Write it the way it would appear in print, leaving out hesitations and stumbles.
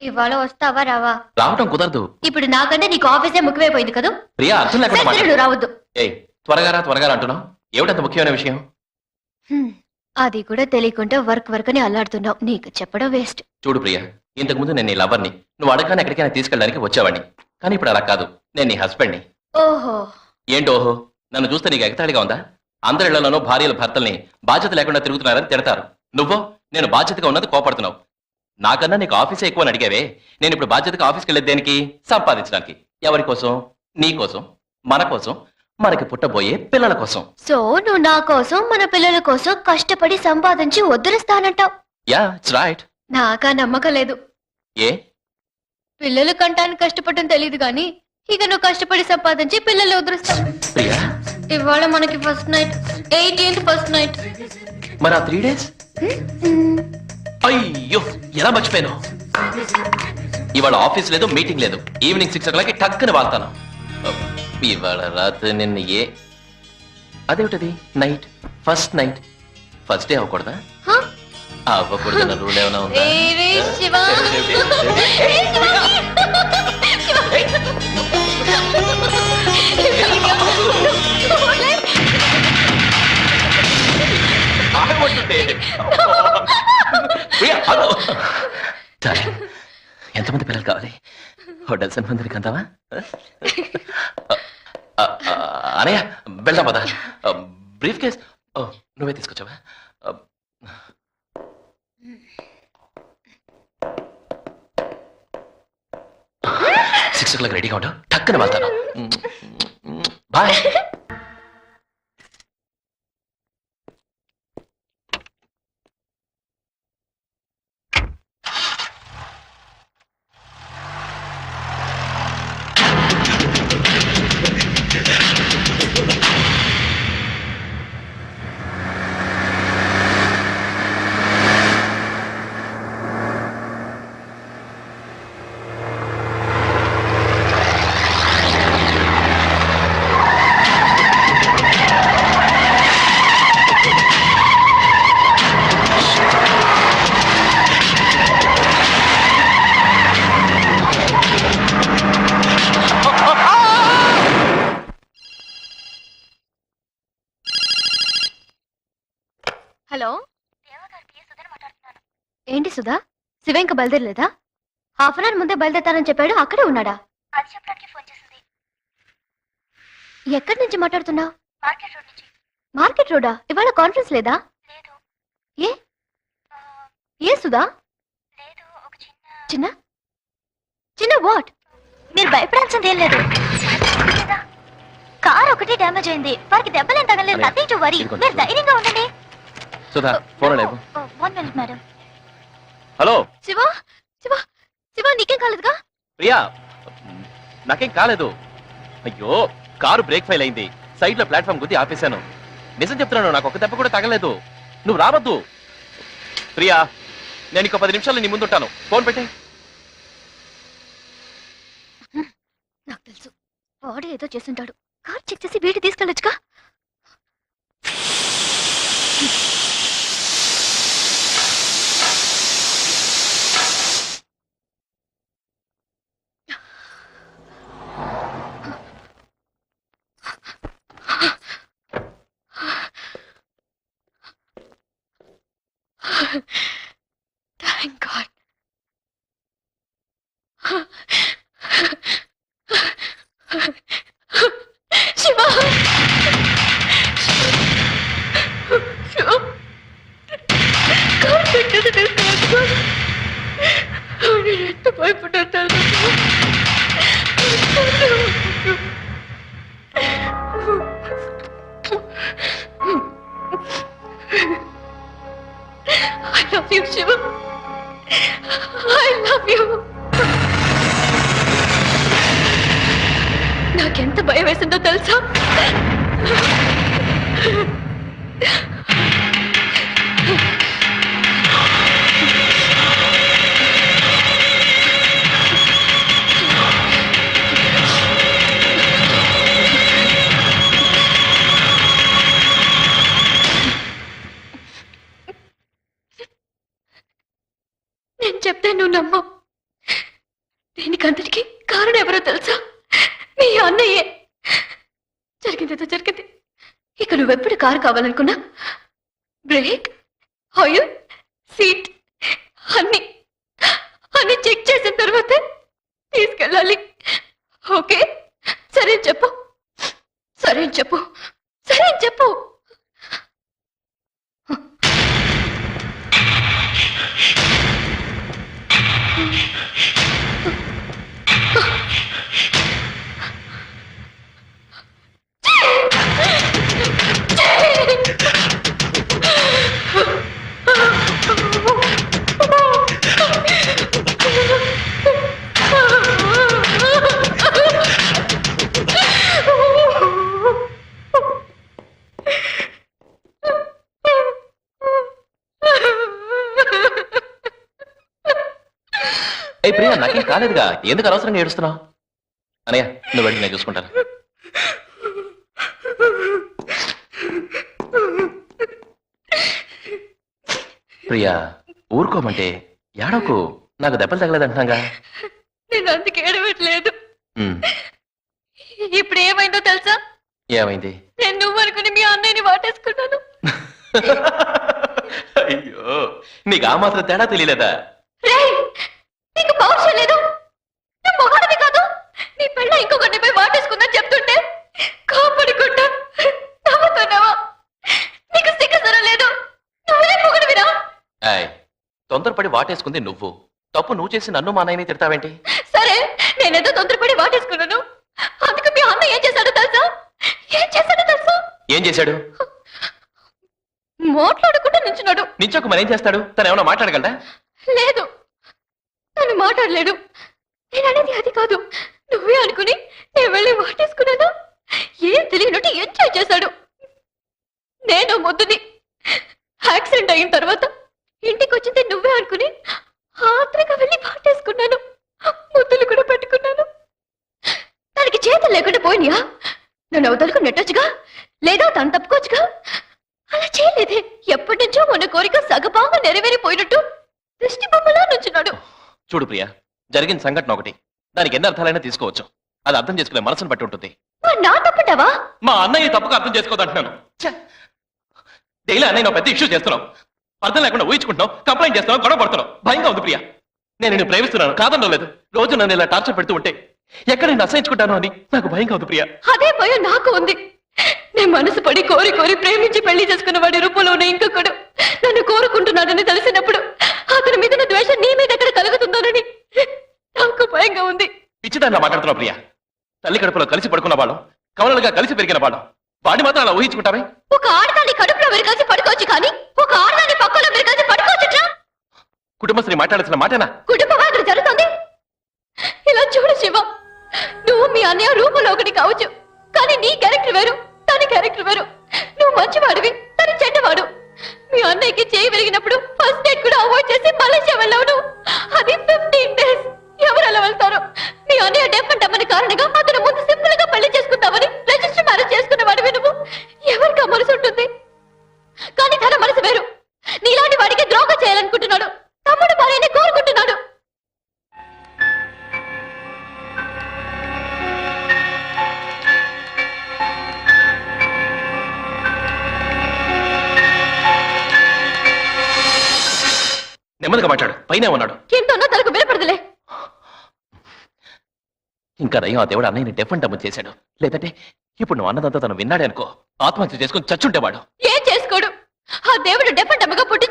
ఇవాళ వస్తావా రావా? రావటం కుదరదు. ఇప్పుడు నాకంటే నీకు ఆఫీసే ముఖ్యమైపోయింది కదా. ప్రియా అర్థం లేకుండా సరే, నువ్వు రావద్దు. ఏయ్ త్వరగా అంటున్నావు. ఏమిటంత ముఖ్యమైన విషయం? అది కూడా తెలియకుండా వర్క్ అని అల్లాడుతున్నావు. నీకు చెప్పడం వేస్ట్. చూడు ప్రియా, ఇంతకు ముందు నేను నీ లవర్ని, నువ్వు అడగానే ఎక్కడికైనా తీసుకెళ్ళడానికి వచ్చేవాడిని. కానీ ఇప్పుడు అలా కాదు, నేను నీ హస్బెండ్ని. ఓహో. ఏంటోహో? నన్ను చూస్తే నీకు ఎగతాళిగా ఉందా? అందరిళ్లలోనూ భార్యల భర్తల్ని బాధ్యత లేకుండా తిరుగుతున్నారని తిడతారు. నువ్వో నేను బాధ్యతగా ఉన్నది కోపడుతున్నావు. నాకన్నా నీకు ఆఫీసే ఎక్కువ అని అడిగావే. నేను ఇప్పుడు బాధ్యతగా ఆఫీస్కి వెళ్ళేది దేనికి? సంపాదించడానికి. ఎవరి కోసం? నీ కోసం, మన కోసం, మనకి పుట్టబోయే పిల్లల కోసం. సో నువ్వు నా కోసం, మన పిల్లల కోసం కష్టపడి సంపాదించి వదిలిస్తానంటావు. Yeah, it's right. నాకా నమ్మకం లేదు. ఏ? పిల్లలు కంటానికి కష్టపడటం తెలియదు గాని ఇక నువ్వు కష్టపడి సంపాదించి పిల్లలు వదిలిస్తావు. ప్రియా, ఇవాళ మనకి first night, 18th first night. మరి ఆ 3 days? అయ్యో, ఎలా మర్చిపోయాను. ఇవాళ ఆఫీస్ లేదు, మీటింగ్ లేదు. ఈవినింగ్ 6 o'clock టక్కుని వాళ్తాను. ఇవాళ రాత్రి నిన్న అదేమిటది? Night, first night. First day అవ్వకూడదా? అవ్వకూడదన్న రూల్ ఏమైనా ఉందా? ఎంతమంది పిల్లలు కావాలి? డజన్ మందికి అందావా? అనయ్య వెళ్దాం పదా. బ్రీఫ్ కేస్ నువ్వే తీసుకొచ్చావా? 6 o'clock రెడీగా ఉంటావు. టక్కున వెళ్తాను. బాయ్. హలో, ఏంటి సుధా? శివ ఇంకా బయలుదేరలేదా? హాఫ్ అన్ అవర్ ముందే బయలుదేరతానని చెప్పాడు. అక్కడే ఉన్నాడా? ఎక్కడి నుంచి మాట్లాడుతున్నావు? మార్కెట్ రోడా? ఇవాళ కాన్ఫరెన్స్ లేదా? ఏ ఏ సుధా? చిన్న చిన్న వాట్? మీరు భయపడాల్సింది ఏం లేదు. కార్ ఒకటి డ్యామేజ్ అయింది. వారికి దెబ్బలేం తగలేదు. Nothing to worry. మీరు ధైర్యంగా ఉండండి. సుధా, ఫోన్ లేవు. 1 minute madam. Hello Shiva, Shiva, Shiva, నీకేం కాలేదుగా? ప్రియా, నాకేం కాలేదు. అయ్యో, కారు బ్రేక్ ఫెయిల్ అయింది. సైడ్ లో ప్లాట్ఫామ్ గుద్ది ఆపేశాను. నిజం చెప్తున్నాను, నాకు ఒక దెబ్బ కూడా తగలేదు. నువ్వు రావద్దు. ప్రియా, నేను ఇంకో 10 నిమిషాలు నీ ముందుంటాను. ఫోన్ పెట్టే. నాకు తెలుసు, వాడే ఏదో చేస్తుంటాడు. కార్ చెక్ చేసి వీటి తీసుకెళ్ళొచ్చుగా. Thank God. Shiva! Shiva! God, take this in his hands. I need to buy for that. I love you, Shiva. I love you. నాకెంత భయం వేసిందో తెలుసా? నేను చెప్తే నువ్వు నమ్మవు. దీనికంతటికి కారణం ఎవరో తెలుసా? మీ అన్నయ్యే. జరిగిందేదో జరిగింది. ఇక నువ్వెప్పుడు కారు కావాలనుకున్నా బ్రేక్, ఆయిల్, సీట్ అన్ని అన్ని చెక్ చేసిన తర్వాతే తీసుకెళ్ళాలి. ఓకే? సరే అని చెప్పు, సరే అని చెప్పు, సరే అని చెప్పు. ఏ ప్రియా, నాకేం కాలేదుగా, ఎందుకు అనవసరంగా ఏడుస్తున్నావు? అనయ్య, నువ్వు వెళ్ళి నేను చూసుకుంటాను. ప్రియా, ఊరుకోమంటే ఏడవకు, నాకు దెబ్బలు తగలేదంటున్నాగా. నేను అందుకే ఏడవట్లేదు. ఇప్పుడు ఏమైందో తెలుసా? ఏమైంది? నేను నువ్వు అనుకుని మీ అన్నయ్యని వాటేసుకున్నాను. అయ్యో, నీకు ఆ మాత్రం తేడా తెలియలేదా? నీకు పౌరుషం లేదు. నువ్వు మొగాడివి కాదు. నీ పెళ్ళ ఇంకొకరిపై వాటేసుకుందని చెప్తుంటే కాపాడుకుంటా నవ్వుతున్నావా? నీకు సిగ్గుసరం లేదు. నువ్వే మొగుడివిరా. తొందరపడి వాటేసుకుంది నువ్వు. తప్పు నువ్వు చేసి నన్ను మా నాయని తిడతావేంటి? సరే, నేనేదో తొందరపడి వాటేసుకున్నాను. అందుకు మీ అన్న ఏం చేశాడో తెలుసా? ఏం చేశాడో తెలుసా? ఏం చేశాడు? మాట్లాడుకుంటూ నించున్నాడు. నించోకు మరేం చేస్తాడు? తను ఏమైనా మాట్లాడగలడా? లేదు, తను మాట్లాడలేడు. నేను అనేది అది కాదు. నువ్వే అనుకుని నేను వెళ్ళి వాటేసుకున్నాను. ఏం తెలియనట్టు ఎంజాయ్ చేశాడు. నేను మొద్దుని యాక్సిడెంట్ అయిన తర్వాత ఇంటికి వచ్చింది నువ్వే అనుకుని ఆత్రంగా వెళ్ళి వాటేసుకున్నాను. ముద్దులు కూడా పెట్టుకున్నాను. తనకి చేతులు లేకుండా పోయినాయా? నన్ను అవతలకు నెట్టొచ్చుగా, లేదా తను తప్పుకోవచ్చుగా. అలా చేయలేదే. ఎప్పటి నుంచో ఉన్న కోరిక సగభాగం నెరవేరిపోయినట్టు దృష్టి బొమ్మలా నుంచున్నాడు. చూడు ప్రియా, జరిగిన సంఘటన ఒకటి, దానికి ఎన్ని అర్థాలైనా తీసుకోవచ్చు. అది అర్థం చేసుకునే మనసును బట్టి ఉంటుంది. నా తప్పుంటావా? మా అన్నయ్య తప్పుగా అర్థం చేసుకోదంటున్నాను. డైలీ అన్నయ్య పెద్ద ఇష్యూ చేస్తున్నావు, అర్థం లేకుండా ఊహించుకుంటున్నావు, కంప్లైంట్ చేస్తున్నావు, గొడవ పడుతున్నావు. భయంగా ఉంది ప్రియా. నేను నిన్ను ప్రేమిస్తున్నాను, కాదనడం లేదు. రోజు నన్ను ఇలా టార్చర్ పెడుతూ ఉంటే ఎక్కడ నేను అసహించుకుంటాను అని నాకు భయంగా ఉంది ప్రియా. అదే భయం నాకు ఉంది. నేను మనసు పడి కోరి కోరి ప్రేమించి పెళ్లి చేసుకున్న వాడి రూపంలో ఉన్న ఇంకొకడు నన్ను కోరుకుంటున్నాడని తెలిసినప్పుడు అతని మీద నా ద్వేషం నీ మీద ఎక్కడ కలుగుతుందోనని నాకు భయంగా ఉంది. పిచ్చిదానిలా మాట్లాడుతున్నావు ప్రియా. తల్లి కడుపులో కలిసి పడుకున్న వాళ్ళం, కవలలుగా కలిసి పెరిగిన వాళ్ళం, వాడి మాత్రం అలా ఊహించుకుంటావే? ఒక ఆడదాన్ని కడుపులో మీరు కలిసి పడుకోవచ్చు, కానీ ఒక ఆడదాన్ని పక్కలో మీరు కలిసి పడుకోవచ్చు. కుటుంబశ్రీ మాట్లాడాల్సిన మాటేనా? కుటుంబం అక్కడ జరుగుతుంది. ఇలా చూడు శివ, నువ్వు మీ అన్నయ్య రూపంలో ఒకటి కావచ్చు, కానీ నీ క్యారెక్టర్ వేరు, తన క్యారెక్టర్ వేరు. నువ్వు మంచివాడివి, తను చెడ్డవాడు. మీ అన్నయ్యకి చేయి విరిగినప్పుడు ఫస్ట్ డేట్ కూడా అవాయిడ్ చేసి మలేషియా వెళ్ళావు. అది 15 days. ఎవరు అలా వెళ్తారు? మీ అన్నయ్య డెఫెంట్ అమ్మని కారణంగా అతను ముందు సింపుల్ గా పెళ్లి చేసుకుంటామని రిజిస్టర్ మ్యారేజ్ చేసుకున్నవాడివి నువ్వు. ఎవరికి ఆ మనసు ఉంటుంది? కానీ తన మనసు వేరు. నీలాంటి వాడికి ద్రోహం చేయాలనుకుంటున్నాడు. తమ్ముడు భార్యని కోరుకుంటున్నాడు. నెమ్మదిగా మాట్లాడు, పైన ఉన్నాడు. కింద ఉన్న తనకు వినపడదులే. ఇంకా నయం, ఆ దేవుడు అన్నయ్యని డెఫెంట్ అమ్మ చేశాడు. లేదంటే ఇప్పుడు నువ్వు అన్నదంతా తను విన్నాడే అనుకో, ఆత్మహత్య చేసుకుని చచ్చుంటేవాడు. ఏం చేసుకోడు? ఆ దేవుడు డెఫెంట్ అమ్మగా పుట్టి